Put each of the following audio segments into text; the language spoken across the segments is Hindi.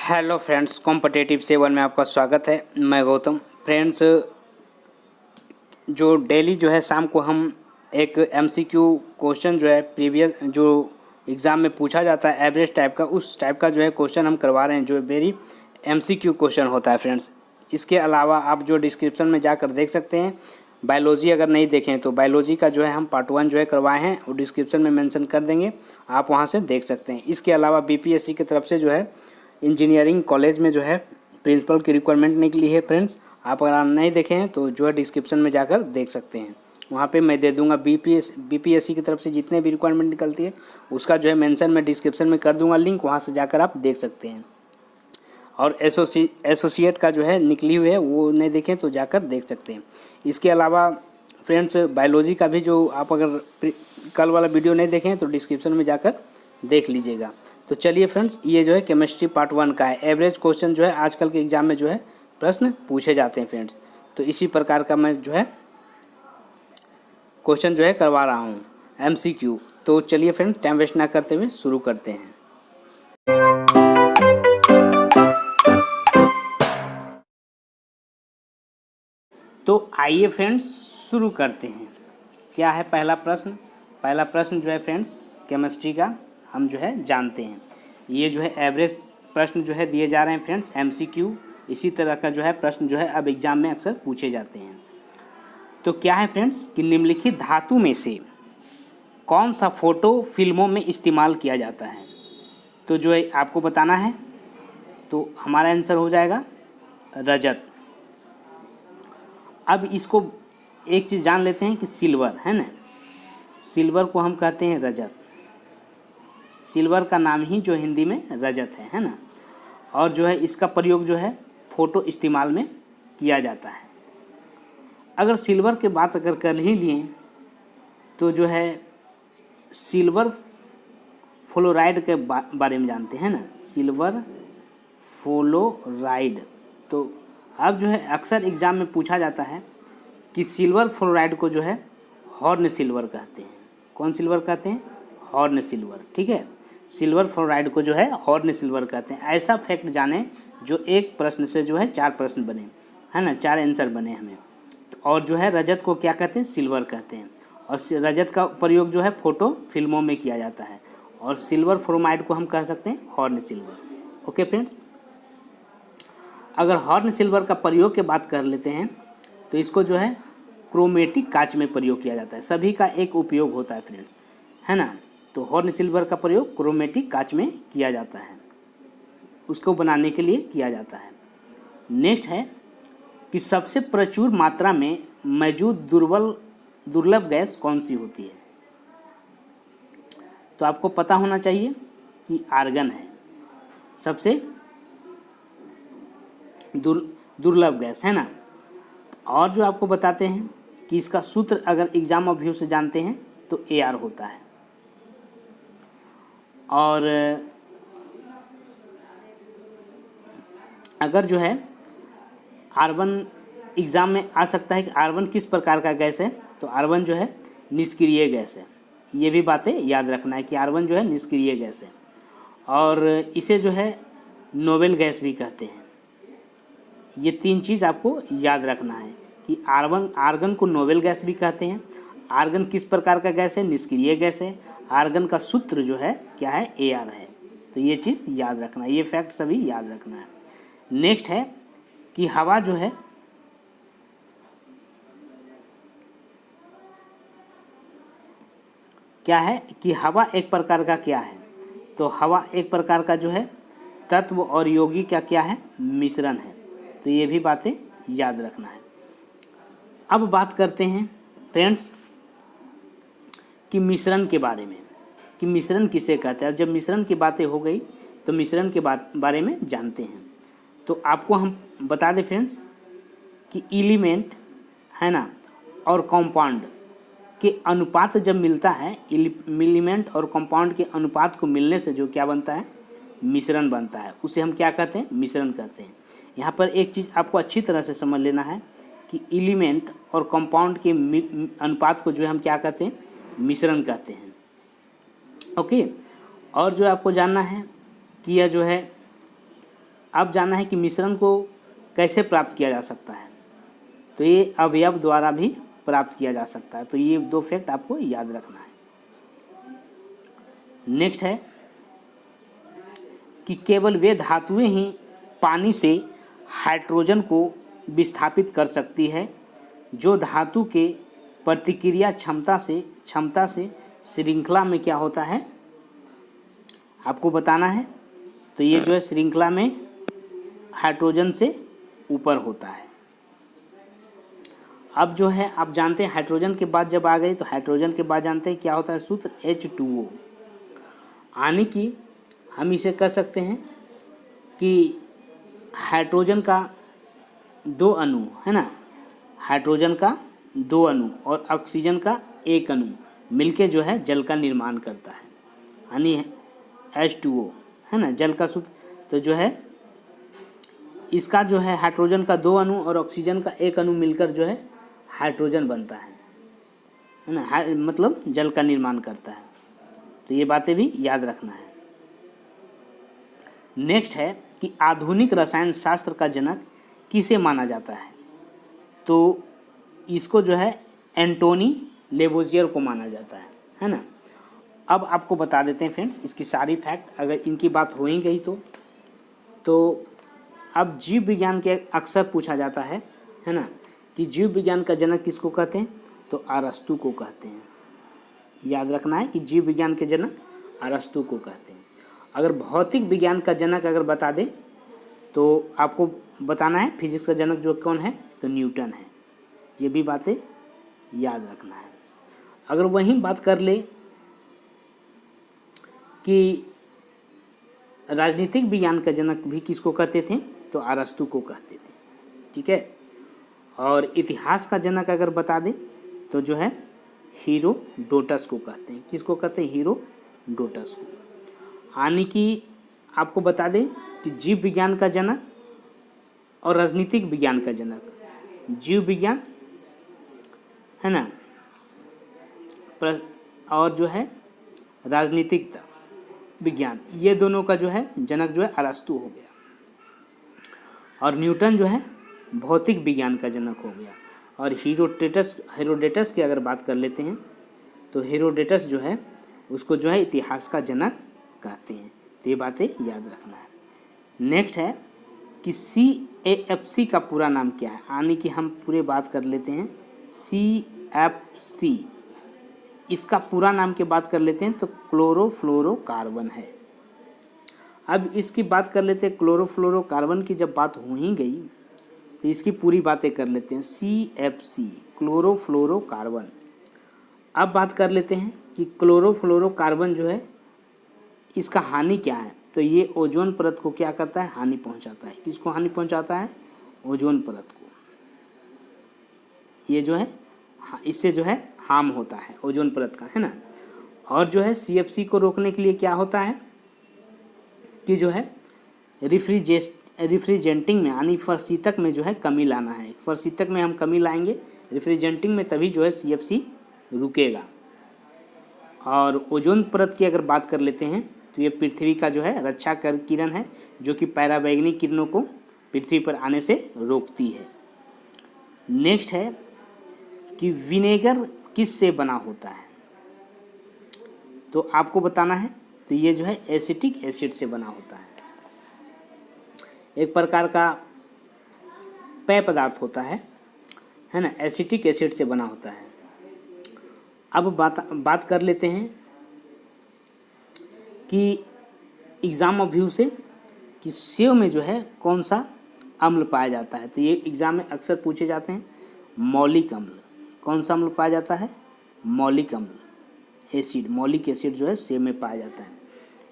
हेलो फ्रेंड्स, कॉम्पिटिटिव 7 में आपका स्वागत है। मैं गौतम। फ्रेंड्स, जो डेली जो है शाम को हम एक एमसीक्यू क्वेश्चन जो है प्रीवियस जो एग्ज़ाम में पूछा जाता है एवरेज टाइप का, उस टाइप का जो है क्वेश्चन हम करवा रहे हैं, जो वेरी एमसीक्यू क्वेश्चन होता है फ्रेंड्स। इसके अलावा आप जो डिस्क्रिप्शन में जाकर देख सकते हैं, बायोलॉजी अगर नहीं देखें तो बायोलॉजी का जो है हम पार्ट 1 जो है करवाए हैं, वो डिस्क्रिप्शन में मेंशन कर देंगे, आप वहाँ से देख सकते हैं। इसके अलावा बीपीएससी की तरफ से जो है इंजीनियरिंग कॉलेज में जो है प्रिंसिपल की रिक्वायरमेंट निकली है फ्रेंड्स। आप अगर नहीं देखे हैं तो जो है डिस्क्रिप्शन में जाकर देख सकते हैं, वहाँ पे मैं दे दूंगा बीपीएससी की तरफ से जितने भी रिक्वायरमेंट निकलती है उसका जो है मेंशन मैं डिस्क्रिप्शन में कर दूंगा लिंक, वहाँ से जाकर आप देख सकते हैं। और एसोसिएट का जो है निकली हुई है वो नहीं देखें तो जाकर देख सकते हैं। इसके अलावा फ्रेंड्स, बायोलॉजी का भी जो आप अगर कल वाला वीडियो नहीं देखें तो डिस्क्रिप्शन में जाकर देख लीजिएगा। तो चलिए फ्रेंड्स, ये जो है केमिस्ट्री पार्ट 1 का है। एवरेज क्वेश्चन जो है आजकल के एग्जाम में जो है प्रश्न पूछे जाते हैं फ्रेंड्स, तो इसी प्रकार का मैं जो है क्वेश्चन जो है करवा रहा हूँ एमसीक्यू। तो चलिए फ्रेंड्स, टाइम वेस्ट ना करते हुए शुरू करते हैं। तो आइए फ्रेंड्स शुरू करते हैं। क्या है पहला प्रश्न? पहला प्रश्न जो है फ्रेंड्स केमिस्ट्री का हम जो है जानते हैं। ये जो है एवरेज प्रश्न जो है दिए जा रहे हैं फ्रेंड्स, एमसीक्यू। इसी तरह का जो है प्रश्न जो है अब एग्जाम में अक्सर पूछे जाते हैं। तो क्या है फ्रेंड्स कि निम्नलिखित धातु में से कौन सा फोटो फिल्मों में इस्तेमाल किया जाता है? तो जो है आपको बताना है, तो हमारा आंसर हो जाएगा रजत। अब इसको एक चीज़ जान लेते हैं कि सिल्वर है ना, सिल्वर को हम कहते हैं रजत। सिल्वर का नाम ही जो हिंदी में रजत है ना। और जो है इसका प्रयोग जो है फ़ोटो इस्तेमाल में किया जाता है। अगर सिल्वर के बात अगर कर ही लिए तो जो है सिल्वर फ्लोराइड के बारे में जानते हैं ना, सिल्वर फ्लोराइड। तो अब जो है अक्सर एग्ज़ाम में पूछा जाता है कि सिल्वर फ्लोराइड को जो है हॉर्न सिल्वर कहते हैं। कौन सिल्वर कहते हैं? Horn silver. ठीक है, सिल्वर फ्लोराइड को जो है हॉर्न सिल्वर कहते हैं। ऐसा फैक्ट जाने जो एक प्रश्न से जो है 4 प्रश्न बने, है ना, 4 आंसर बने हमें। और जो है रजत को क्या कहते हैं? सिल्वर कहते हैं। और रजत का प्रयोग जो है फोटो फिल्मों में किया जाता है। और सिल्वर फ्लोराइड को हम कह सकते हैं हॉर्न सिल्वर। ओके फ्रेंड्स, अगर हॉर्न सिल्वर का प्रयोग की बात कर लेते हैं तो इसको जो है क्रोमेटिक कांच में प्रयोग किया जाता है। सभी का एक उपयोग होता है फ्रेंड्स, है ना। तो हॉर्न सिल्वर का प्रयोग क्रोमेटिक कांच में किया जाता है, उसको बनाने के लिए किया जाता है। नेक्स्ट है कि सबसे प्रचुर मात्रा में मौजूद दुर्लभ गैस कौन सी होती है? तो आपको पता होना चाहिए कि आर्गन है सबसे दुर्लभ गैस, है ना। और जो आपको बताते हैं कि इसका सूत्र अगर एग्जाम ऑफ व्यू से जानते हैं तो AR होता है। और अगर जो है आर्गन एग्ज़ाम में आ सकता है कि आर्गन किस प्रकार का गैस है, तो आर्गन जो है निष्क्रिय गैस है। ये भी बातें याद रखना है कि आर्गन जो है निष्क्रिय गैस है। और इसे जो है नोबेल गैस भी कहते हैं। ये 3 चीज़ आपको याद रखना है कि आर्गन को नोबेल गैस भी कहते हैं। आर्गन किस प्रकार का गैस है? निष्क्रिय गैस है। आर्गन का सूत्र जो है क्या है? AR है। तो ये चीज़ याद रखना है, ये फैक्ट सभी याद रखना है। नेक्स्ट है कि हवा जो है क्या है कि हवा एक प्रकार का क्या है? तो हवा एक प्रकार का जो है तत्व और योगी का क्या है? मिश्रण है। तो ये भी बातें याद रखना है। अब बात करते हैं फ्रेंड्स कि मिश्रण के बारे में, कि मिश्रण किसे कहते हैं। जब मिश्रण की बातें हो गई तो मिश्रण के बारे में जानते हैं। तो आपको हम बता दें फ्रेंड्स कि एलिमेंट, है ना, और कंपाउंड के अनुपात जब मिलता है, एलिमेंट और कंपाउंड के अनुपात को मिलने से जो क्या बनता है? मिश्रण बनता है। उसे हम क्या कहते हैं? मिश्रण कहते हैं। यहाँ पर एक चीज़ आपको अच्छी तरह से समझ लेना है कि एलिमेंट और कंपाउंड के अनुपात को जो है हम क्या कहते हैं? मिश्रण कहते हैं। ओके। और जो आपको जानना है कि यह जो है अब जानना है कि मिश्रण को कैसे प्राप्त किया जा सकता है, तो ये अवयव द्वारा भी प्राप्त किया जा सकता है। तो ये 2 फैक्ट आपको याद रखना है। नेक्स्ट है कि केवल वे धातुएं ही पानी से हाइड्रोजन को विस्थापित कर सकती है जो धातु के प्रतिक्रिया क्षमता से श्रृंखला में क्या होता है, आपको बताना है। तो ये जो है श्रृंखला में हाइड्रोजन से ऊपर होता है। अब जो है आप जानते हैं हाइड्रोजन के बाद जब आ गए तो हाइड्रोजन के बाद जानते हैं क्या होता है सूत्र H2O, यानी कि हम इसे कह सकते हैं कि हाइड्रोजन का 2 अणु है ना, हाइड्रोजन का 2 अणु और ऑक्सीजन का 1 अणु मिलके जो है जल का निर्माण करता है, यानी H2O है ना, जल का सूत्र। तो जो है इसका जो है हाइड्रोजन का 2 अणु और ऑक्सीजन का 1 अणु मिलकर जो है हाइड्रोजन बनता है ना, मतलब जल का निर्माण करता है। तो ये बातें भी याद रखना है। नेक्स्ट है कि आधुनिक रसायन शास्त्र का जनक किसे माना जाता है, तो इसको जो है एंटोनी लेवोजियर को माना जाता है ना। अब आपको बता देते हैं फ्रेंड्स इसकी सारी फैक्ट, अगर इनकी बात हो ही गई तो अब जीव विज्ञान के अक्सर पूछा जाता है ना, कि जीव विज्ञान का जनक किसको कहते हैं, तो अरस्तु को कहते हैं। याद रखना है कि जीव विज्ञान के जनक अरस्तु को कहते हैं। अगर भौतिक विज्ञान का जनक अगर बता दें तो आपको बताना है फिजिक्स का जनक जो कौन है, तो न्यूटन है। ये भी बातें याद रखना है। अगर वहीं बात कर ले कि राजनीतिक विज्ञान का जनक भी किसको कहते थे, तो अरस्तु को कहते थे, ठीक है। और इतिहास का जनक अगर बता दें तो जो है हीरोडोटस को कहते हैं। किसको कहते हैं, हीरोडोटस को। यानी कि आपको बता दें कि जीव विज्ञान का जनक और राजनीतिक विज्ञान का जनक, जीव विज्ञान है ना, और जो है राजनीतिक विज्ञान, ये दोनों का जो है जनक जो है अरस्तु हो गया। और न्यूटन जो है भौतिक विज्ञान का जनक हो गया। और हेरोडेटस की अगर बात कर लेते हैं तो हेरोडेटस जो है उसको जो है इतिहास का जनक कहते हैं। तो ये बातें याद रखना है। नेक्स्ट है कि CAFC का पूरा नाम क्या है, यानी कि हम पूरे बात कर लेते हैं CFC, इसका पूरा नाम की बात कर लेते हैं तो क्लोरोफ्लोरोकार्बन है। अब इसकी बात कर लेते हैं, क्लोरोफ्लोरोकार्बन की जब बात हो ही गई तो इसकी पूरी बातें कर लेते हैं। CFC chlorofluorocarbon. अब बात कर लेते हैं कि क्लोरोफ्लोरोकार्बन जो है इसका हानि क्या है, तो ये ओजोन परत को क्या करता है, हानि पहुंचाता है। किसको हानि पहुंचाता है, ओजोन परत को। ये जो है इससे जो है हार्म होता है ओजोन परत का, है ना। और जो है CFC को रोकने के लिए क्या होता है कि जो है रिफ्रिजेंटिंग में यानी फरशीतक में जो है कमी लाना है। फरशीतक में हम कमी लाएंगे, रिफ्रिजेंटिंग में, तभी जो है CFC रुकेगा। और ओजोन परत की अगर बात कर लेते हैं तो ये पृथ्वी का जो है रक्षा कर किरण है जो कि पराबैंगनी किरणों को पृथ्वी पर आने से रोकती है। नेक्स्ट है कि विनेगर किस से बना होता है, तो आपको बताना है। तो ये जो है एसिटिक एसिड से बना होता है, एक प्रकार का पेय पदार्थ होता है ना, एसिटिक एसिड से बना होता है। अब बात कर लेते हैं कि एग्ज़ाम ऑफ व्यू से कि सेव में जो है कौन सा अम्ल पाया जाता है, तो ये एग्ज़ाम में अक्सर पूछे जाते हैं। मौलिक अम्ल, कौन सा अम्ल पाया जाता है, मौलिक अम्ल, एसिड, मौलिक एसिड जो है सेव में पाया जाता है।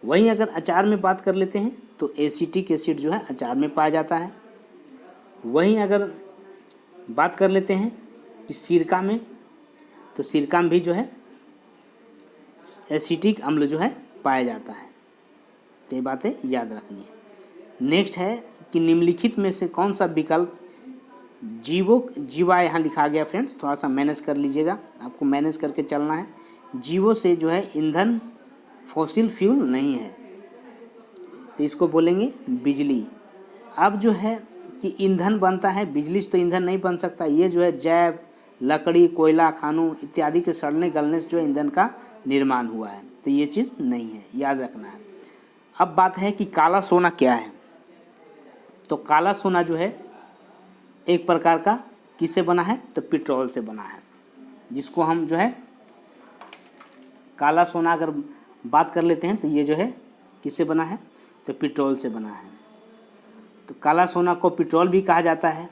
वहीं अगर अचार में बात कर लेते हैं तो एसिटिक एसिड जो है अचार में पाया जाता है। वहीं अगर बात कर लेते हैं कि सिरका में, तो सिरका में भी जो है एसिटिक अम्ल जो है पाया जाता है। तो ये बातें याद रखनी है। नेक्स्ट है कि निम्नलिखित में से कौन सा विकल्प जीवा यहाँ लिखा गया फ्रेंड्स, थोड़ा सा मैनेज कर लीजिएगा, आपको मैनेज करके चलना है। जीवो से जो है ईंधन फॉसिल फ्यूल नहीं है, तो इसको बोलेंगे बिजली, अब जो है कि ईंधन बनता है, बिजली से तो ईंधन नहीं बन सकता। ये जो है जैव, लकड़ी, कोयला, खानों इत्यादि के सड़ने गलने से जो है ईंधन का निर्माण हुआ है। तो ये चीज़ नहीं है, याद रखना है। अब बात है कि काला सोना क्या है। तो काला सोना जो है एक प्रकार का किससे बना है, तो पेट्रोल से बना है, जिसको हम जो है काला सोना अगर बात कर लेते हैं तो ये जो है किससे बना है, तो पेट्रोल से बना है। तो काला सोना को पेट्रोल भी कहा जाता है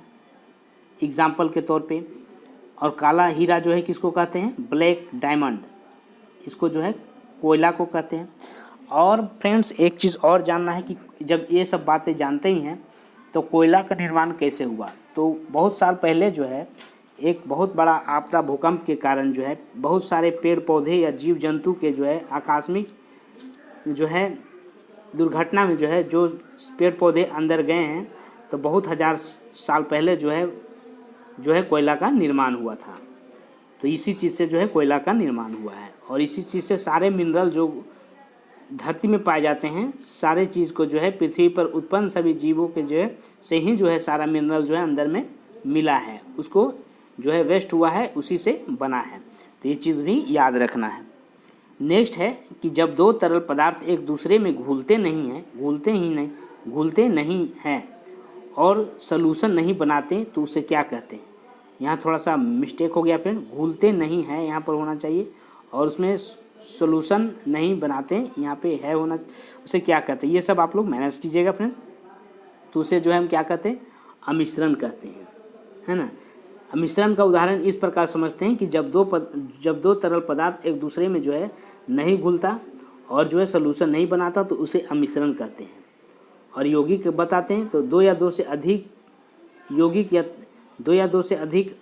एग्जाम्पल के तौर पे। और काला हीरा जो है किसको कहते हैं, ब्लैक डायमंड, इसको जो है कोयला को कहते हैं। और फ्रेंड्स एक चीज़ और जानना है कि जब ये सब बातें जानते ही हैं तो कोयला का निर्माण कैसे हुआ। तो बहुत साल पहले जो है एक बहुत बड़ा आपदा भूकंप के कारण जो है बहुत सारे पेड़ पौधे या जीव जंतु के जो है आकस्मिक जो है दुर्घटना में जो है जो पेड़ पौधे अंदर गए हैं, तो बहुत हज़ार साल पहले जो है कोयला का निर्माण हुआ था। तो इसी चीज़ से जो है कोयला का निर्माण हुआ है। और इसी चीज़ से सारे मिनरल जो धरती में पाए जाते हैं, सारे चीज़ को जो है पृथ्वी पर उत्पन्न सभी जीवों के जो है से ही जो है सारा मिनरल जो है अंदर में मिला है, उसको जो है वेस्ट हुआ है, उसी से बना है। तो ये चीज़ भी याद रखना है। नेक्स्ट है कि जब दो तरल पदार्थ एक दूसरे में घुलते नहीं हैं और सॉल्यूशन नहीं बनाते तो उसे क्या कहते हैं। यहाँ थोड़ा सा मिस्टेक हो गया फ्रेंड, घुलते नहीं है यहाँ पर होना चाहिए, और उसमें सॉल्यूशन नहीं बनाते यहाँ पे है होना, उसे क्या कहते हैं। ये सब आप लोग मैनेज कीजिएगा फ्रेंड। तो उसे जो है हम क्या कहते हैं, अमिश्रण कहते हैं, है ना। मिश्रण का उदाहरण इस प्रकार समझते हैं कि जब दो तरल पदार्थ एक दूसरे में जो है नहीं घुलता और जो है सॉल्यूशन नहीं बनाता तो उसे अमिश्रण कहते हैं। और यौगिक बताते हैं तो दो या दो से अधिक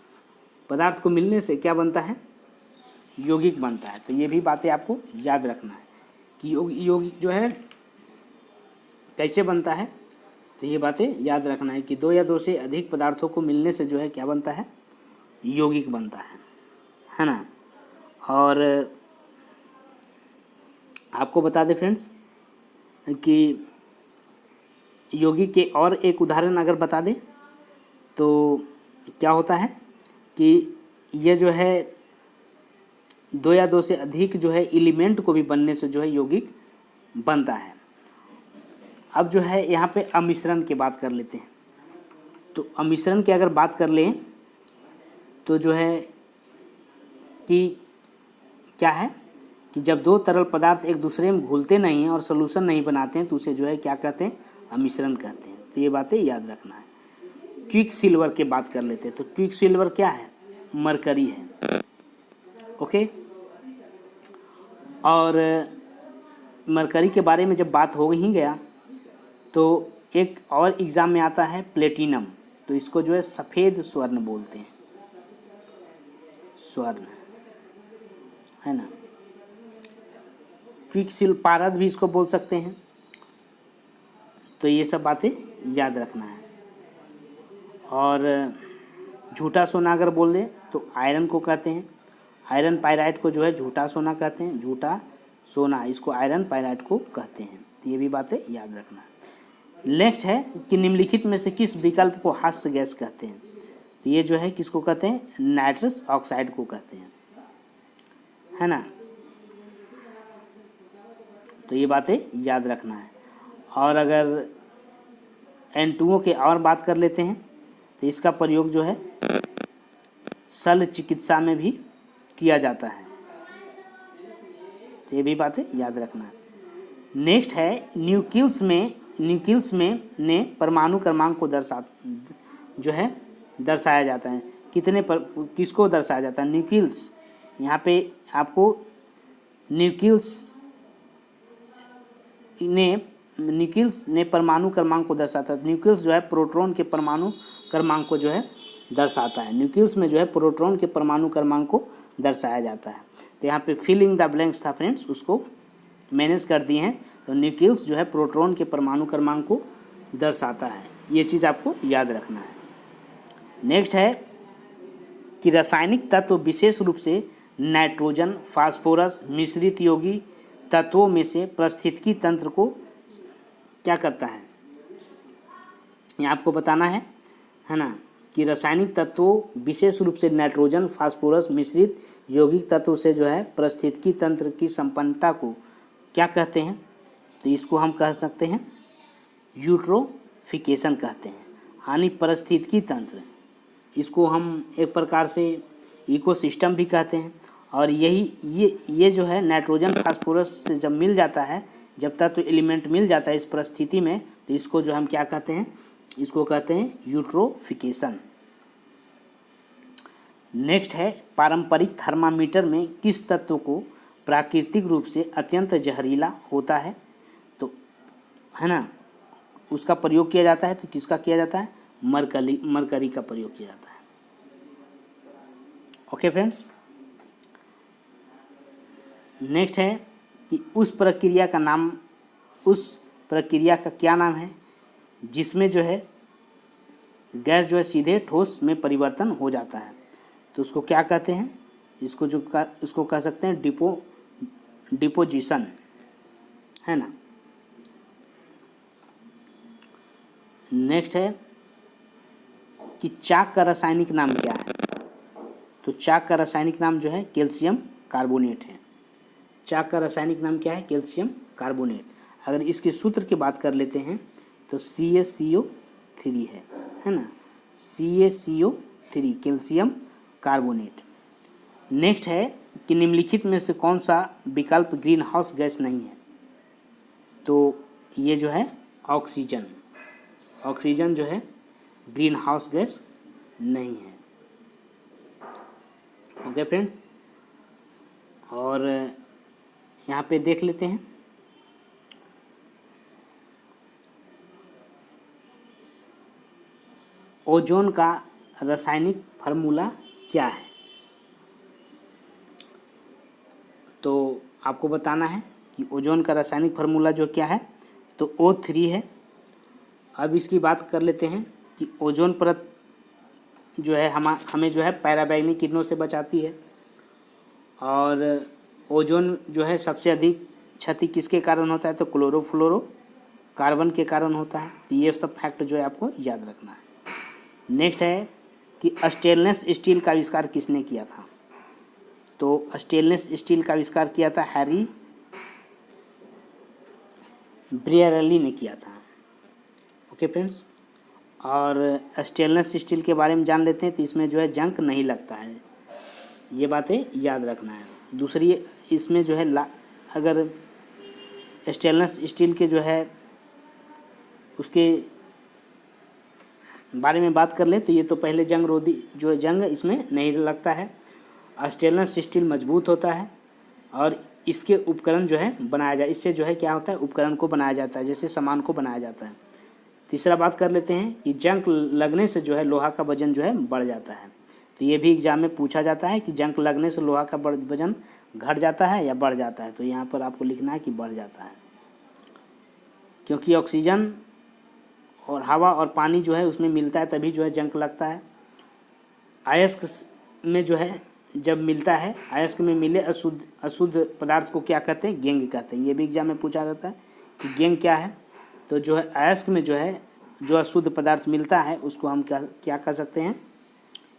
पदार्थ को मिलने से क्या बनता है, यौगिक बनता है। तो ये भी बातें आपको याद रखना है कि यौगिक जो है कैसे बनता है। तो ये बातें याद रखना है कि दो या दो से अधिक पदार्थों को मिलने से जो है क्या बनता है, यौगिक बनता है ना। और आपको बता दें फ्रेंड्स कि यौगिक के और एक उदाहरण अगर बता दें तो क्या होता है कि ये जो है दो या दो से अधिक जो है एलिमेंट को भी बनने से जो है यौगिक बनता है। अब जो है यहाँ पे अमिश्रण की बात कर लेते हैं। तो अमिश्रण की अगर बात कर लें तो जो है कि क्या है कि जब दो तरल पदार्थ एक दूसरे में घुलते नहीं हैं और सॉल्यूशन नहीं बनाते हैं तो उसे जो है क्या कहते हैं, अमिश्रण कहते हैं। तो ये बातें याद रखना है। क्विक सिल्वर की बात कर लेते हैं। तो क्विक सिल्वर क्या है, मरकरी है, ओके। और मरकरी के बारे में जब बात हो ही गया तो एक और एग्ज़ाम में आता है प्लेटिनम। तो इसको जो है सफ़ेद स्वर्ण बोलते हैं, स्वर्ण, है ना। क्विकसिल्वर पारद भी इसको बोल सकते हैं। तो ये सब बातें याद रखना है। और झूठा सोना अगर बोल दें तो आयरन को कहते हैं, आयरन पायराइट को जो है झूठा सोना कहते हैं, झूठा सोना इसको आयरन पायराइट को कहते हैं। तो ये भी बातें याद रखना है। नेक्स्ट है कि निम्नलिखित में से किस विकल्प को हास्य गैस कहते हैं। तो ये जो है किसको कहते हैं, नाइट्रस ऑक्साइड को कहते हैं, है ना। तो ये बातें याद रखना है। और अगर N2O के और बात कर लेते हैं तो इसका प्रयोग जो है शल्य चिकित्सा में भी किया जाता है। तो ये भी बातें याद रखना है। नेक्स्ट है न्यूक्लियस में ने परमाणु क्रमांक को दर्शाया जाता है। किसको दर्शाया जाता है, न्यूक्लियस। यहाँ पे आपको न्यूक्लियस ने परमाणु क्रमांक को दर्शाता है। न्यूक्लियस जो है प्रोटॉन के परमाणु क्रमांक को जो है दर्शाता है। न्यूक्लियस में जो है प्रोटॉन के परमाणु क्रमांक को दर्शाया जाता है। तो यहाँ पे फिल इन द ब्लैंक्स था फ्रेंड्स, उसको मैनेज कर दिए हैं। तो न्यूक्लियस जो है प्रोटॉन के परमाणु क्रमांक को दर्शाता है। ये चीज़ आपको याद रखना है। नेक्स्ट है कि रासायनिक तत्व विशेष रूप से नाइट्रोजन, फास्फोरस मिश्रित यौगिक तत्वों में से पारिस्थितिकी तंत्र को क्या करता है, यहाँ आपको बताना है ना, कि रासायनिक तत्वों विशेष रूप से नाइट्रोजन फास्फोरस मिश्रित यौगिक तत्व से जो है पारिस्थितिकी तंत्र की संपन्नता को क्या कहते हैं? तो इसको हम कह सकते हैं यूट्रोफिकेशन कहते हैं, यानी पारिस्थितिकी तंत्र। इसको हम एक प्रकार से इकोसिस्टम भी कहते हैं। और ये जो है नाइट्रोजन फास्फोरस से जब मिल जाता है, जब तक तो एलिमेंट मिल जाता है इस परिस्थिति में, तो इसको जो हम क्या कहते हैं? इसको कहते हैं यूट्रोफिकेशन। नेक्स्ट है पारंपरिक थर्मामीटर में किस तत्व को प्राकृतिक रूप से अत्यंत जहरीला होता है? तो है ना, उसका प्रयोग किया जाता है। तो किसका किया जाता है? मरकरी का प्रयोग किया जाता है। ओके फ्रेंड्स, नेक्स्ट है कि उस प्रक्रिया का क्या नाम है जिसमें जो है गैस जो है सीधे ठोस में परिवर्तन हो जाता है? तो उसको क्या कहते हैं? इसको कह सकते हैं डिपोजिशन, है ना। नेक्स्ट है कि चाक का रासायनिक नाम क्या है? तो चाक का रासायनिक नाम जो है कैल्शियम कार्बोनेट है। चाक का रासायनिक नाम क्या है? Calcium carbonate. अगर इसके सूत्र की बात कर लेते हैं तो CaCO3 है ना, CaCO3 कैल्शियम कार्बोनेट। नेक्स्ट है कि निम्नलिखित में से कौन सा विकल्प ग्रीन हाउस गैस नहीं है? तो ये जो है ऑक्सीजन जो है ग्रीन हाउस गैस नहीं है। ओके फ्रेंड्स, और यहाँ पे देख लेते हैं ओजोन का रासायनिक फार्मूला क्या है? तो आपको बताना है कि ओजोन का रासायनिक फार्मूला जो क्या है, तो O3 है। अब इसकी बात कर लेते हैं कि ओजोन परत जो है हमें जो है पैराबैंगनी किरणों से बचाती है, और ओजोन जो है सबसे अधिक क्षति किसके कारण होता है? तो क्लोरोफ्लोरो कार्बन के कारण होता है। तो ये सब फैक्ट जो है आपको याद रखना है। नेक्स्ट है कि स्टेनलेस स्टील का आविष्कार किसने किया था? तो स्टेनलेस स्टील का आविष्कार किया था हैरी ब्रियरली ने किया था। ओके फ्रेंड्स, और स्टेनलेस स्टील के बारे में जान लेते हैं। तो इसमें जो है जंग नहीं लगता है, ये बातें याद रखना है। दूसरी इसमें जो है अगर स्टेनलेस स्टील के जो है उसके बारे में बात कर ले तो ये तो पहले जंग रोधी जो है जंग इसमें नहीं लगता है। स्टेनलेस स्टील मजबूत होता है और इसके उपकरण जो है बनाया जाए, इससे जो है क्या होता है? उपकरण को बनाया जाता है, जैसे सामान को बनाया जाता है। तीसरा बात कर लेते हैं कि जंग लगने से जो है लोहा का वजन जो है बढ़ जाता है। तो ये भी एग्जाम में पूछा जाता है कि जंग लगने से लोहा का वजन घट जाता है या बढ़ जाता है? तो यहाँ पर आपको लिखना है कि बढ़ जाता है, क्योंकि ऑक्सीजन और हवा और पानी जो है उसमें मिलता है, तभी जो है जंग लगता है। अयस्क में जो है जब मिलता है, अयस्क में मिले अशुद्ध पदार्थ को क्या कहते हैं? गेंग कहते हैं। ये भी एग्जाम में पूछा जाता है कि गेंग क्या है? तो जो है अयस्क में जो है जो अशुद्ध पदार्थ मिलता है उसको हम क्या कह सकते हैं?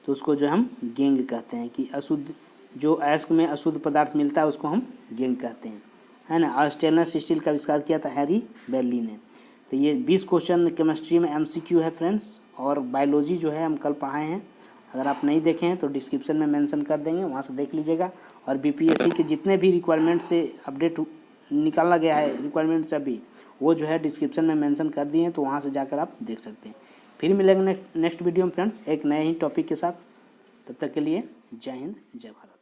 तो उसको जो हम गेंग कहते हैं, कि अशुद्ध जो अयस्क में अशुद्ध पदार्थ मिलता है उसको हम गेंग कहते हैं, है ना। और स्टेनलेस स्टील का आविष्कार किया था हैरी ब्रियरली ने। तो ये 20 क्वेश्चन केमिस्ट्री में MCQ है फ्रेंड्स। और बायोलॉजी जो है हम कल पढ़ाए हैं, अगर आप नहीं देखे हैं तो डिस्क्रिप्शन में मेंशन कर देंगे, वहाँ से देख लीजिएगा। और BPSC के जितने भी रिक्वायरमेंट से अपडेट निकाला गया है, रिक्वायरमेंट से अभी वो जो है डिस्क्रिप्शन में मेंशन कर दिए हैं, तो वहाँ से जाकर आप देख सकते हैं। फिर मिलेंगे नेक्स्ट वीडियो में फ्रेंड्स एक नए ही टॉपिक के साथ। तब तक के लिए जय हिंद, जय भारत।